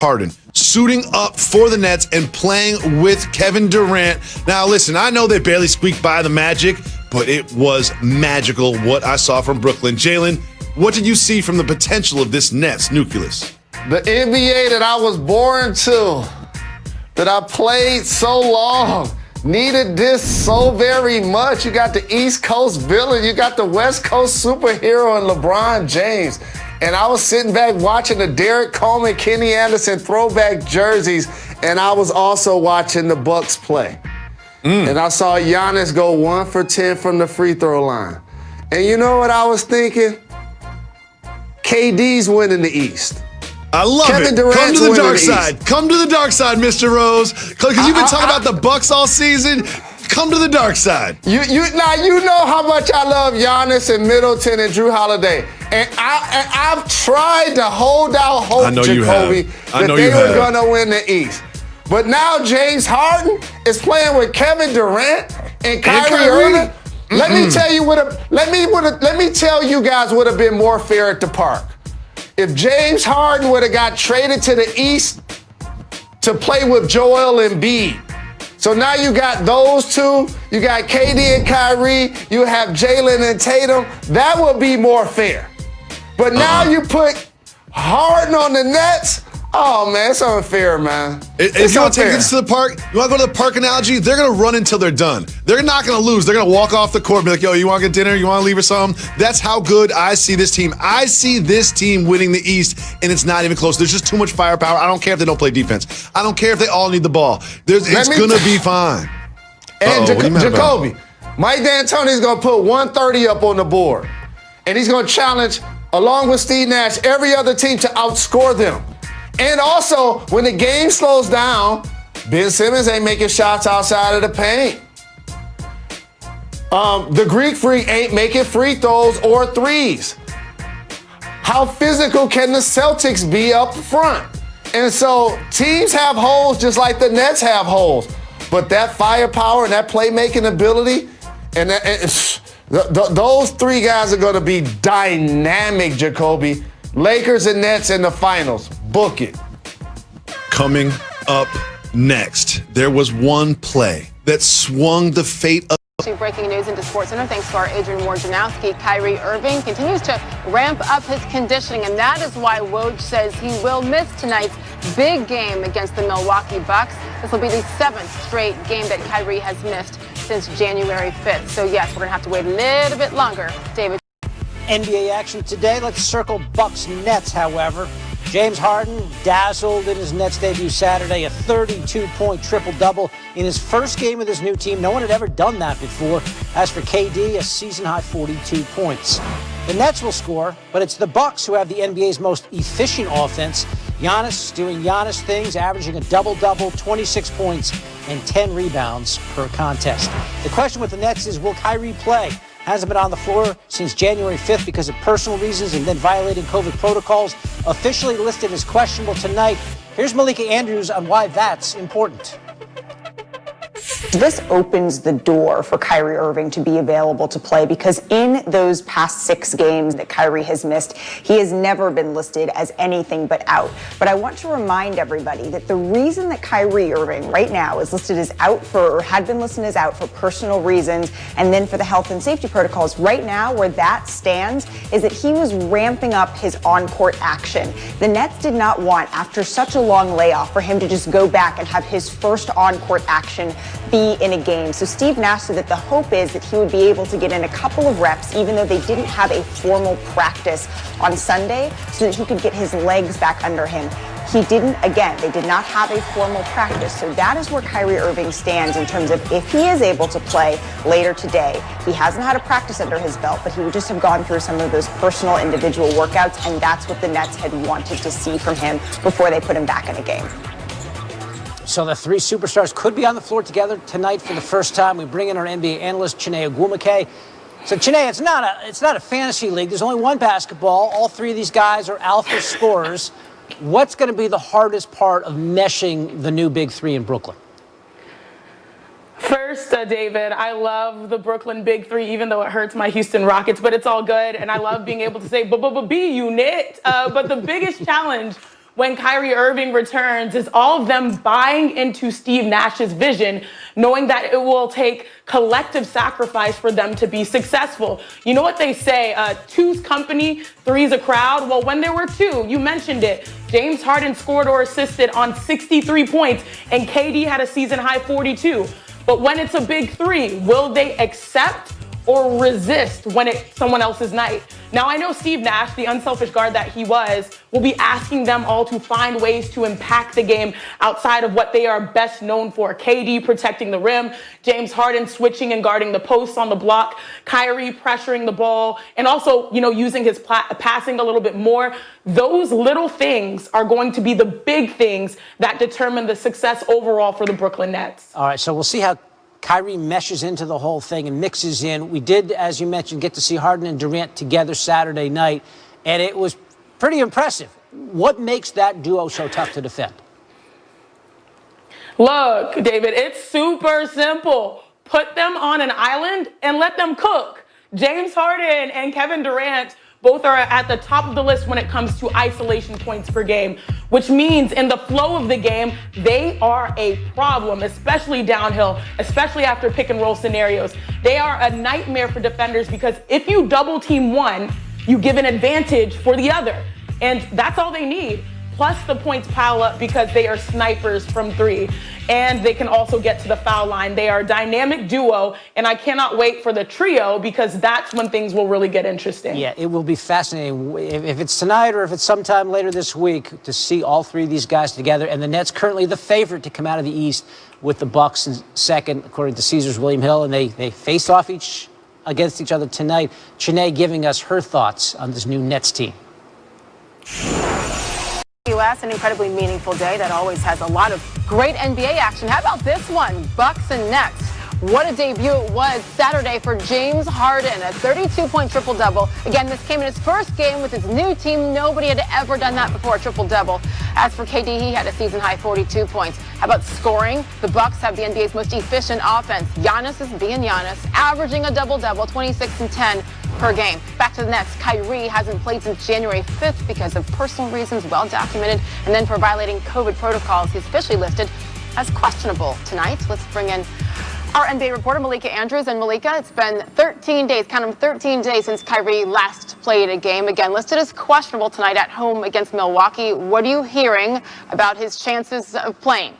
Harden suiting up for the Nets and playing with Kevin Durant. Now, listen, I know they barely squeaked by the Magic, but it was magical what I saw from Brooklyn. Jalen, what did you see from the potential of this Nets nucleus? The NBA that I was born to, that I played so long, needed this so very much. You got the East Coast villain, you got the West Coast superhero in LeBron James. And I was sitting back watching the Derek Coleman, Kenny Anderson throwback jerseys, and I was also watching the Bucks play. And I saw Giannis go 1 for 10 from the free throw line. And you know what I was thinking? KD's winning the East. I love Kevin it. Durant's Come to the winning dark the side. East. Come to the dark side, Mr. Rose. Because you've been talking about the Bucks all season. Come to the dark side. You know how much I love Giannis and Middleton and Drew Holiday. And I've tried to hold out hope, Jacoby, that they were going to win the East. But now James Harden is playing with Kevin Durant and Kyrie Irving. Let me tell you guys would have been more fair at the park. If James Harden would have got traded to the East to play with Joel Embiid. So now you got those two, you got KD and Kyrie, you have Jalen and Tatum. That would be more fair. But now you put Harden on the Nets. Oh, man, it's unfair, man. If you want to take this to the park, you want to go to the park analogy, they're going to run until they're done. They're not going to lose. They're going to walk off the court and be like, yo, you want to get dinner? You want to leave or something? That's how good I see this team. I see this team winning the East, and it's not even close. There's just too much firepower. I don't care if they don't play defense. I don't care if they all need the ball. It's going to be fine. And Jacoby, Mike D'Antoni's going to put 130 up on the board, and he's going to challenge, along with Steve Nash, every other team to outscore them. And also, when the game slows down, Ben Simmons ain't making shots outside of the paint. The Greek Freak ain't making free throws or threes. How physical can the Celtics be up front? And so teams have holes just like the Nets have holes. But that firepower and that playmaking ability, and those three guys are going to be dynamic, Jacoby. Lakers and Nets in the finals. Book it. Coming up next, there was one play that swung the fate of. Breaking news into SportsCenter, thanks to our Adrian Wojnarowski. Kyrie Irving continues to ramp up his conditioning, and that is why Woj says he will miss tonight's big game against the Milwaukee Bucks. This will be the 7th straight game that Kyrie has missed since January 5th. So yes, we're going to have to wait a little bit longer. David. NBA action today. Let's circle Bucks Nets, however. James Harden dazzled in his Nets debut Saturday, a 32-point triple-double in his first game with his new team. No one had ever done that before. As for KD, a season-high 42 points. The Nets will score, but it's the Bucks who have the NBA's most efficient offense. Giannis doing Giannis things, averaging a double-double, 26 points and 10 rebounds per contest. The question with the Nets is, will Kyrie play? Hasn't been on the floor since January 5th because of personal reasons and then violating COVID protocols. Officially listed as questionable tonight. Here's Malika Andrews on why that's important. This opens the door for Kyrie Irving to be available to play because in those past 6 games that Kyrie has missed, he has never been listed as anything but out. But I want to remind everybody that the reason that Kyrie Irving right now is listed as out or had been listed as out for personal reasons and then for the health and safety protocols, right now where that stands is that he was ramping up his on-court action. The Nets did not want, after such a long layoff, for him to just go back and have his first on-court action be in a game. So Steve Nash said that the hope is that he would be able to get in a couple of reps, even though they didn't have a formal practice on Sunday, so that he could get his legs back under him. He didn't, again, they did not have a formal practice. So that is where Kyrie Irving stands in terms of if he is able to play later today. He hasn't had a practice under his belt, but he would just have gone through some of those personal individual workouts, and that's what the Nets had wanted to see from him before they put him back in a game. So the 3 superstars could be on the floor together tonight for the first time. We bring in our NBA analyst, Chiney Ogwumike. So, Chiney, it's not a fantasy league. There's only one basketball. All 3 of these guys are alpha scorers. What's going to be the hardest part of meshing the new Big 3 in Brooklyn? First, David, I love the Brooklyn Big 3, even though it hurts my Houston Rockets, but it's all good. And I love being able to say, B-unit. But the biggest challenge when Kyrie Irving returns is all of them buying into Steve Nash's vision, knowing that it will take collective sacrifice for them to be successful. You know what they say, two's company, three's a crowd. Well, when there were two, you mentioned it, James Harden scored or assisted on 63 points, and KD had a season-high 42. But when it's a big three, will they accept or resist when it's someone else's night? Now, I know Steve Nash, the unselfish guard that he was, will be asking them all to find ways to impact the game outside of what they are best known for. KD protecting the rim, James Harden switching and guarding the posts on the block, Kyrie pressuring the ball, and also, using his passing a little bit more. Those little things are going to be the big things that determine the success overall for the Brooklyn Nets. All right, so we'll see how Kyrie meshes into the whole thing and mixes in. We did, as you mentioned, get to see Harden and Durant together Saturday night, and it was pretty impressive. What makes that duo so tough to defend? Look, David, it's super simple. Put them on an island and let them cook. James Harden and Kevin Durant both are at the top of the list when it comes to isolation points per game, which means in the flow of the game, they are a problem, especially downhill, especially after pick and roll scenarios. They are a nightmare for defenders because if you double team one, you give an advantage for the other. And that's all they need. Plus the points pile up because they are snipers from three. And they can also get to the foul line. They are a dynamic duo, and I cannot wait for the trio because that's when things will really get interesting. Yeah, it will be fascinating, if it's tonight or if it's sometime later this week, to see all three of these guys together. And the Nets currently the favorite to come out of the East, with the Bucks in second, according to Caesars William Hill, and they face off against each other tonight. Chene giving us her thoughts on this new Nets team. U.S., an incredibly meaningful day that always has a lot of great NBA action. How about this one? Bucks and Nets. What a debut it was Saturday for James Harden, a 32-point triple-double. Again, this came in his first game with his new team. Nobody had ever done that before, a triple-double. As for KD, he had a season-high 42 points. How about scoring? The Bucks have the NBA's most efficient offense. Giannis is being Giannis, averaging a double-double, 26 and 10 per game. Back to the Nets. Kyrie hasn't played since January 5th because of personal reasons, well documented, and then for violating COVID protocols. He's officially listed as questionable tonight. Let's bring in our NBA reporter, Malika Andrews. And Malika, it's been 13 days, count them, 13 days since Kyrie last played a game. Again, listed as questionable tonight at home against Milwaukee. What are you hearing about his chances of playing?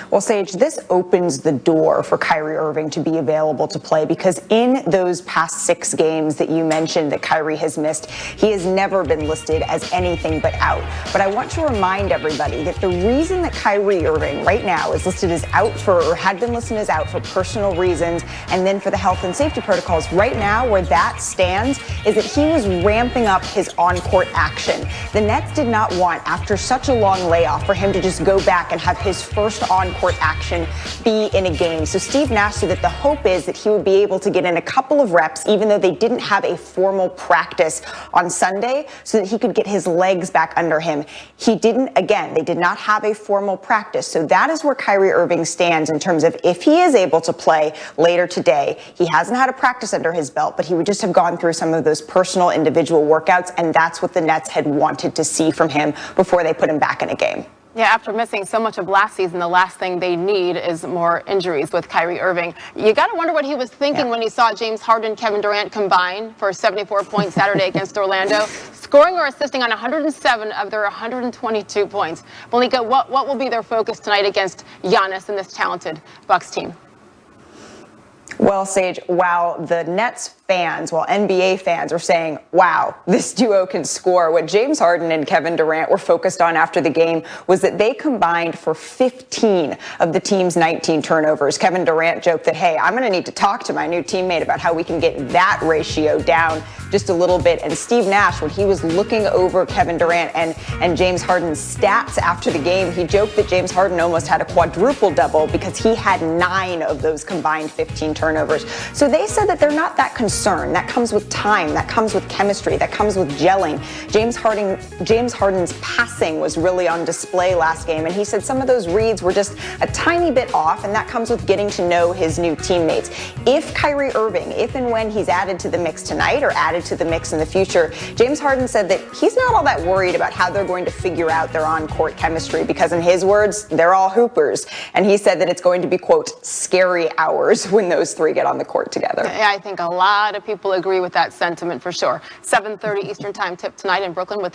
Well, Sage, this opens the door for Kyrie Irving to be available to play because in those past 6 games that you mentioned that Kyrie has missed, he has never been listed as anything but out. But I want to remind everybody that the reason that Kyrie Irving right now is listed as out or had been listed as out for personal reasons and then for the health and safety protocols, right now where that stands is that he was ramping up his on-court action. The Nets did not want, after such a long layoff, for him to just go back and have his first on-court action be in a game. So Steve Nash said that the hope is that he would be able to get in a couple of reps, even though they didn't have a formal practice on Sunday, so that he could get his legs back under him. He didn't, again, they did not have a formal practice. So that is where Kyrie Irving stands in terms of if he is able to play later today. He hasn't had a practice under his belt, but he would just have gone through some of those personal individual workouts, and that's what the Nets had wanted to see from him before they put him back in a game. Yeah, after missing so much of last season, the last thing they need is more injuries with Kyrie Irving. You got to wonder what he was thinking when he saw James Harden, Kevin Durant combine for a 74-point Saturday against Orlando, scoring or assisting on 107 of their 122 points. Malika, what will be their focus tonight against Giannis and this talented Bucks team? Well, Sage, while the Nets fans, while NBA fans are saying, wow, this duo can score, what James Harden and Kevin Durant were focused on after the game was that they combined for 15 of the team's 19 turnovers. Kevin Durant joked that, hey, I'm going to need to talk to my new teammate about how we can get that ratio down just a little bit. And Steve Nash, when he was looking over Kevin Durant and James Harden's stats after the game, he joked that James Harden almost had a quadruple double because he had 9 of those combined 15 turnovers. So they said that they're not that concerned concern. That comes with time. That comes with chemistry. That comes with gelling. James Harden's passing was really on display last game, and he said some of those reads were just a tiny bit off, and that comes with getting to know his new teammates. If Kyrie Irving, if and when he's added to the mix tonight or added to the mix in the future, James Harden said that he's not all that worried about how they're going to figure out their on-court chemistry because, in his words, they're all hoopers. And he said that it's going to be, quote, scary hours when those three get on the court together. Yeah, I think a lot of people agree with that sentiment for sure. 7:30 Eastern Time tip tonight in Brooklyn with